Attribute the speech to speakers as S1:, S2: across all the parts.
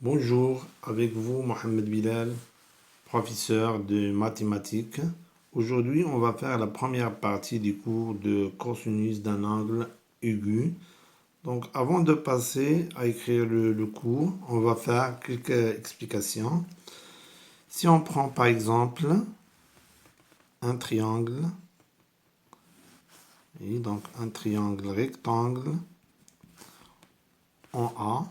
S1: Bonjour, avec vous Mohamed Bilal, professeur de mathématiques. Aujourd'hui, on va faire la première partie du cours de cosinus d'un angle aigu. Donc, avant de passer à écrire le cours, on va faire quelques explications. Si on prend par exemple un triangle, et donc un triangle rectangle en A,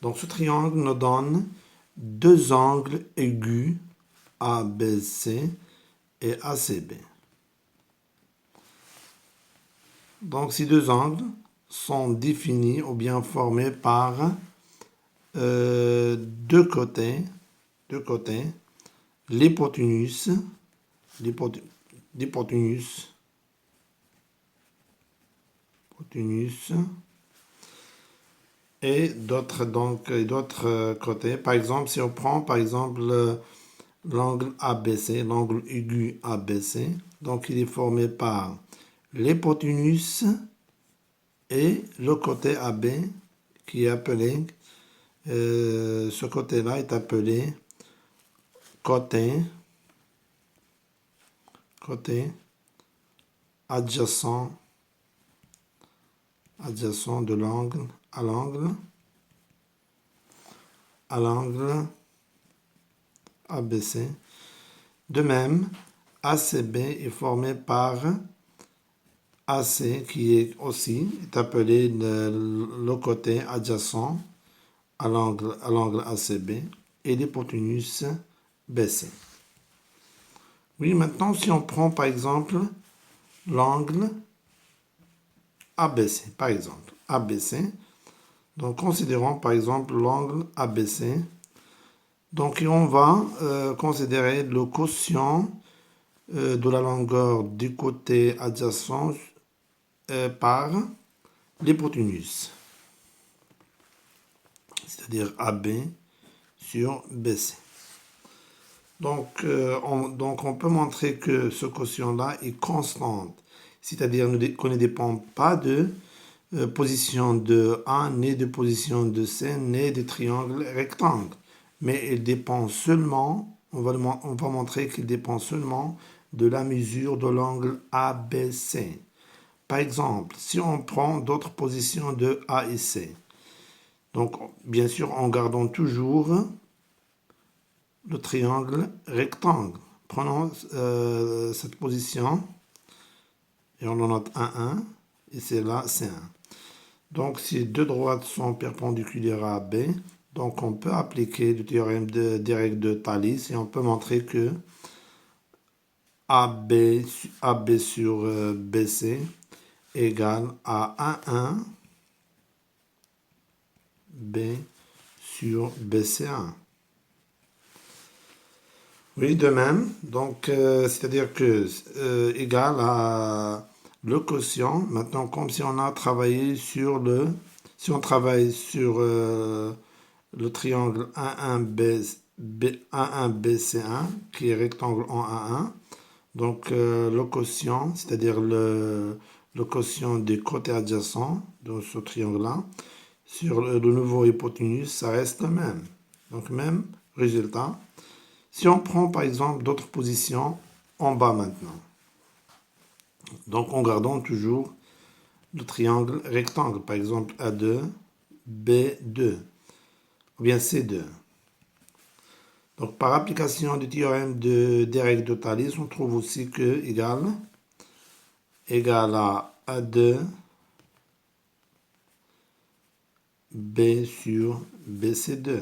S1: donc ce triangle nous donne deux angles aigus ABC et ACB. Donc ces deux angles sont définis ou bien formés par deux côtés, l'hypoténuse, l'hypoténuse, et d'autres côtés. Par exemple, si on prend par exemple l'angle ABC, l'angle aigu ABC, donc il est formé par l'hypoténuse et le côté AB qui est appelé, ce côté-là est appelé côté adjacent de l'angle à l'angle ABC. De même, ACB est formé par AC qui est appelé le côté adjacent à l'angle ACB et l'hypoténuse BC. Oui, maintenant si on prend par exemple l'angle ABC, par exemple, ABC, donc considérons par exemple l'angle ABC, donc on va considérer le quotient de la longueur du côté adjacent par l'hypoténuse, c'est-à-dire AB sur BC. Donc on peut montrer que ce quotient-là est constant, c'est-à-dire qu'on ne dépend pas de position de A, ni de position de C, ni de triangle rectangle. Mais il dépend seulement, on va montrer qu'il dépend seulement de la mesure de l'angle ABC. Par exemple, si on prend d'autres positions de A et C, donc bien sûr en gardant toujours le triangle rectangle. Prenons cette position et on en note 1, et c'est là C1. Donc si deux droites sont perpendiculaires à AB, donc on peut appliquer le théorème direct de Thalès et on peut montrer que AB sur BC égale à 1 B sur BC1. Oui, de même, donc c'est-à-dire que égal à le quotient, maintenant comme si on a travaillé sur si on travaille sur le triangle 1,1BC1 qui est rectangle en 1,1, donc le quotient, c'est-à-dire le quotient des côtés adjacents de ce triangle-là, sur le nouveau hypoténuse, ça reste le même. Donc même résultat. Si on prend par exemple d'autres positions en bas maintenant, donc en gardant toujours le triangle rectangle, par exemple A2, B2, ou bien C2. Donc par application du théorème des règles de Thalès, on trouve aussi que égal à A2 B sur BC2.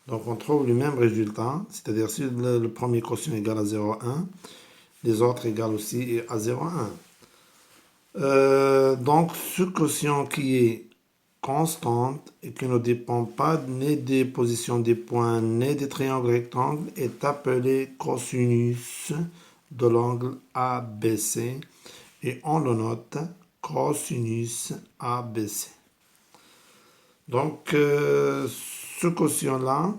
S1: Donc on trouve le même résultat, c'est-à-dire si le premier quotient est égal à 0,1, les autres égale aussi à 0,1. Donc ce quotient qui est constante et qui ne dépend pas ni des positions des points ni des triangles rectangles est appelé cosinus de l'angle ABC et on le note cosinus ABC. Donc ce quotient-là,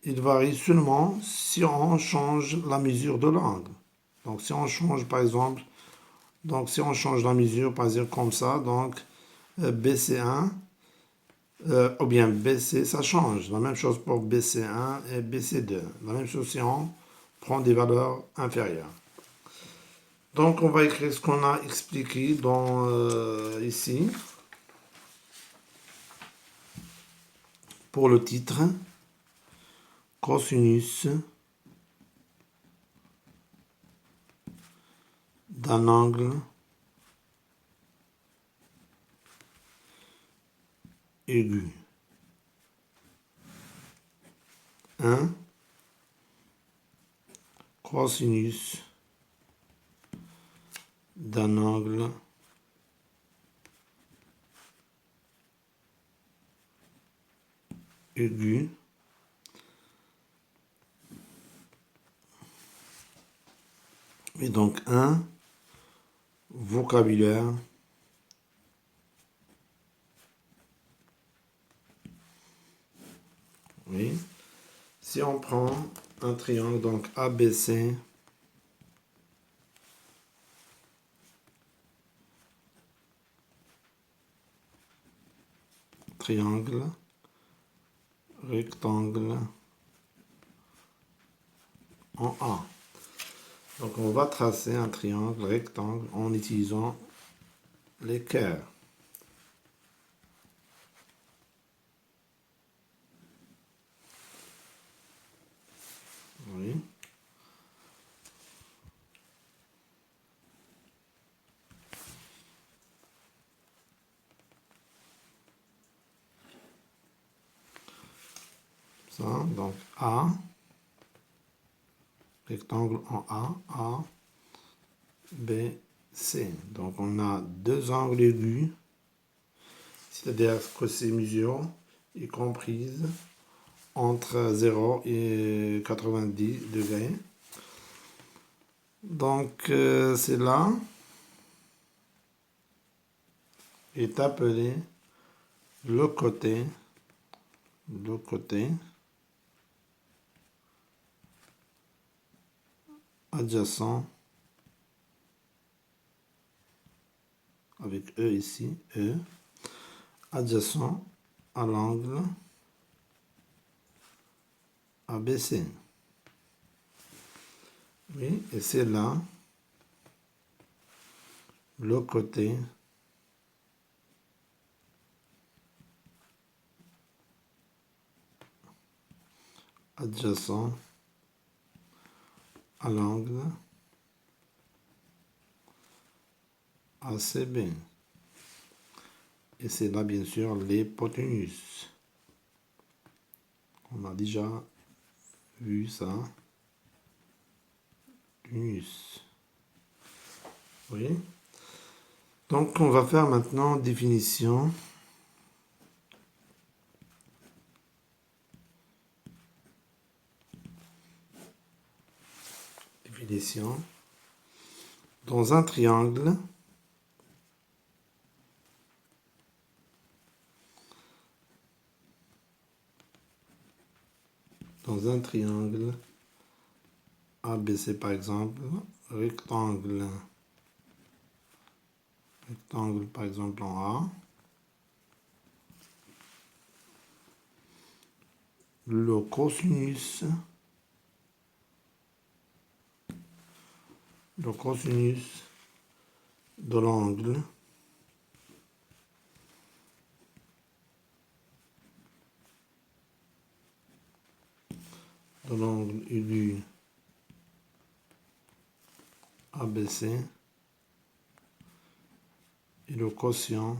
S1: il varie seulement si on change la mesure de l'angle. Donc si on change par exemple, donc si on change la mesure par exemple comme ça, donc BC1 ou bien BC, ça change. La même chose pour BC1 et BC2. La même chose si on prend des valeurs inférieures. Donc, on va écrire ce qu'on a expliqué dans, ici. Pour le titre, cosinus d'un angle aigu. 1. Cosinus d'un angle aigu et donc un vocabulaire oui. Si on prend un triangle donc ABC triangle rectangle en A. Donc on va tracer un triangle rectangle en utilisant les cœurs. Oui. Ça, donc A, rectangle en A, B, C. Donc on a deux angles aigus, c'est-à-dire que ces mesures est comprise entre 0 et 90 degrés. Donc c'est là est appelé le côté adjacent avec E ici, E, adjacent à l'angle ABC. Oui, et c'est là le côté adjacent à l'angle ACB. Et c'est là, bien sûr, l'hypoténuse. On a déjà vu ça. Tunus. Oui. Donc, on va faire maintenant définition. Définition. Dans un triangle, ABC par exemple, rectangle par exemple en A, le cosinus de l'angle aigu ABC et le quotient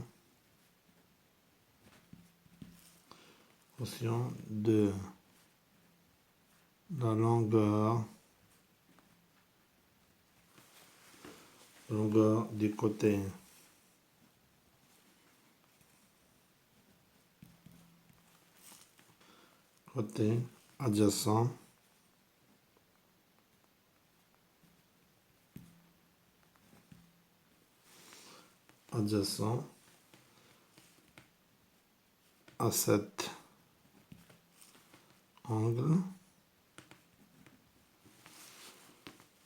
S1: de la longueur des côtés adjacents à cet angle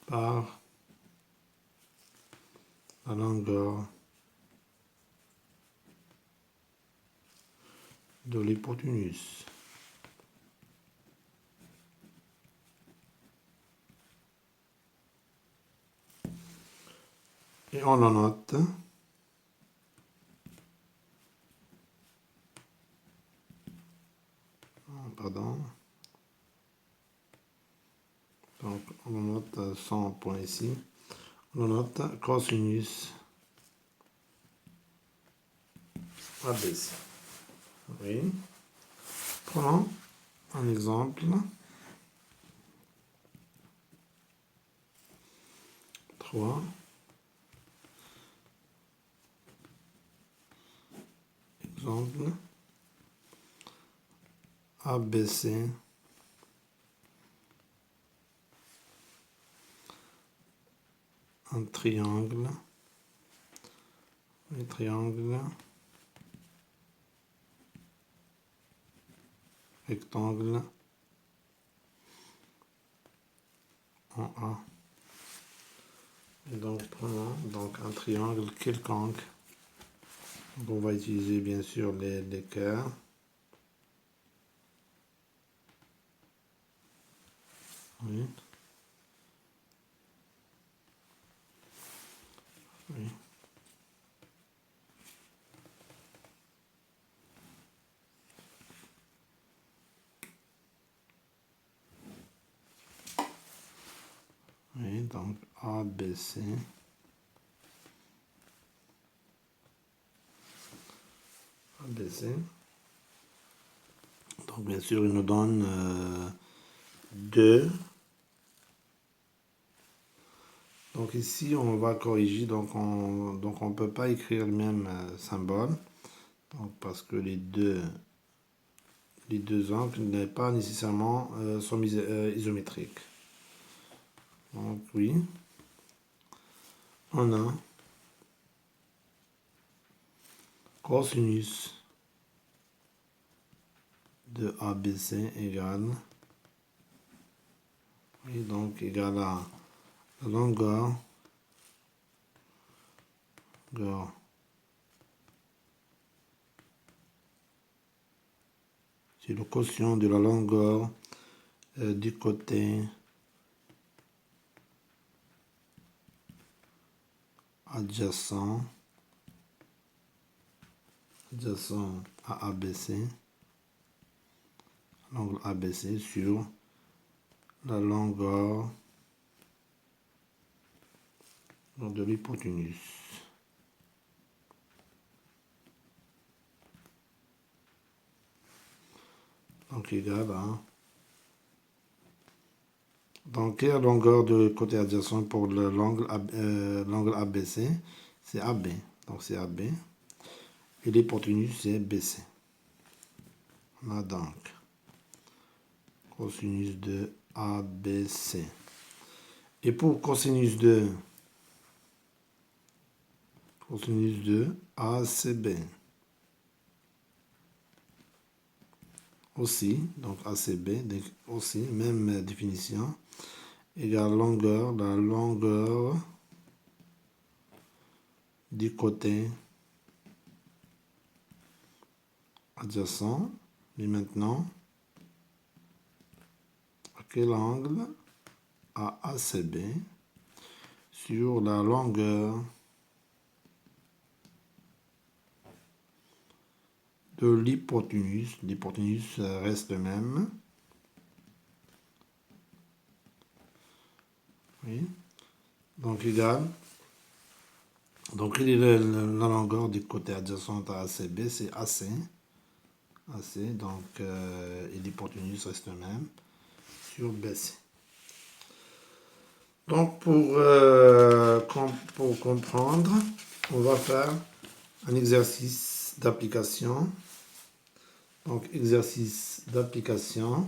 S1: par la longueur de l'hypoténuse. Et on le note. Pardon. Donc on note 100 points ici. On note cosinus ABC. Oui. Prenons un exemple. 3. Exemple. ABC. Un triangle. Un triangle. Rectangle. En A. Et donc prenons donc un triangle quelconque. Donc, on va utiliser bien sûr les cœurs. Oui. Oui. Oui, donc ABC. ABC. Donc bien sûr, il nous donne 2. Donc ici, on va corriger. Donc on peut pas écrire le même symbole. Donc, parce que les deux angles n'est pas nécessairement sont isométriques. Donc oui, on a cosinus de ABC égale, oui, donc égale à la longueur c'est le quotient de la longueur du côté adjacent à ABC, l'angle ABC sur la longueur de l'hypoténuse. Donc égal à... Donc quelle longueur de côté adjacent pour l'angle ABC? C'est AB. Donc c'est AB. Et l'hypoténuse c'est BC. On a donc cosinus de ABC. Et pour cosinus de ACB. Aussi, donc ACB, aussi, même définition, égale longueur, la longueur du côté adjacent. Mais maintenant, à quel angle? À ACB sur la longueur de l'hypoténuse. L'hypoténuse reste le même. Oui. Donc égal. Donc quelle est la longueur du côté adjacent à ACB? C'est AC. AC, donc et l'hypoténuse reste le même sur BC. Donc pour comprendre, on va faire un exercice d'application. Donc exercice d'application.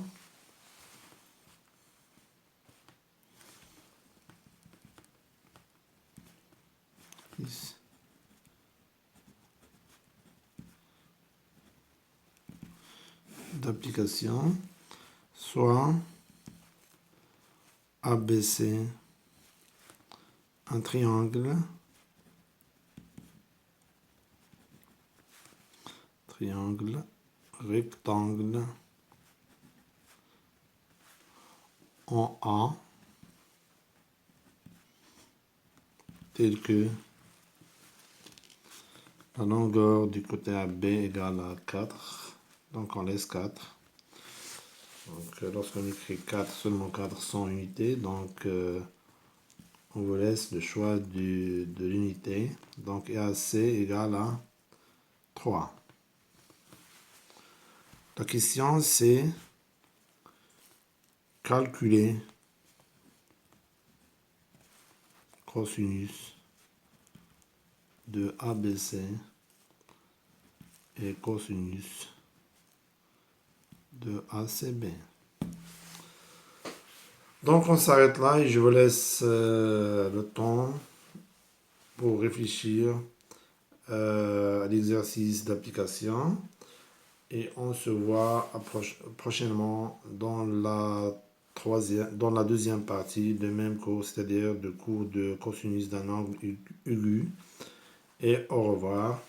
S1: D'application, soit ABC, un triangle rectangle en A tel que la longueur du côté AB égale à 4. Donc on laisse 4. Donc lorsqu'on écrit 4, seulement 400 unités. Donc on vous laisse le choix de l'unité. Donc EAC égale à 3. La question c'est calculer cosinus de ABC et cosinus de ACB. Donc on s'arrête là et je vous laisse le temps pour réfléchir à l'exercice d'application. Et on se voit prochainement dans la deuxième partie du même cours, c'est-à-dire le cours de cosinus d'un angle aigu. Et au revoir.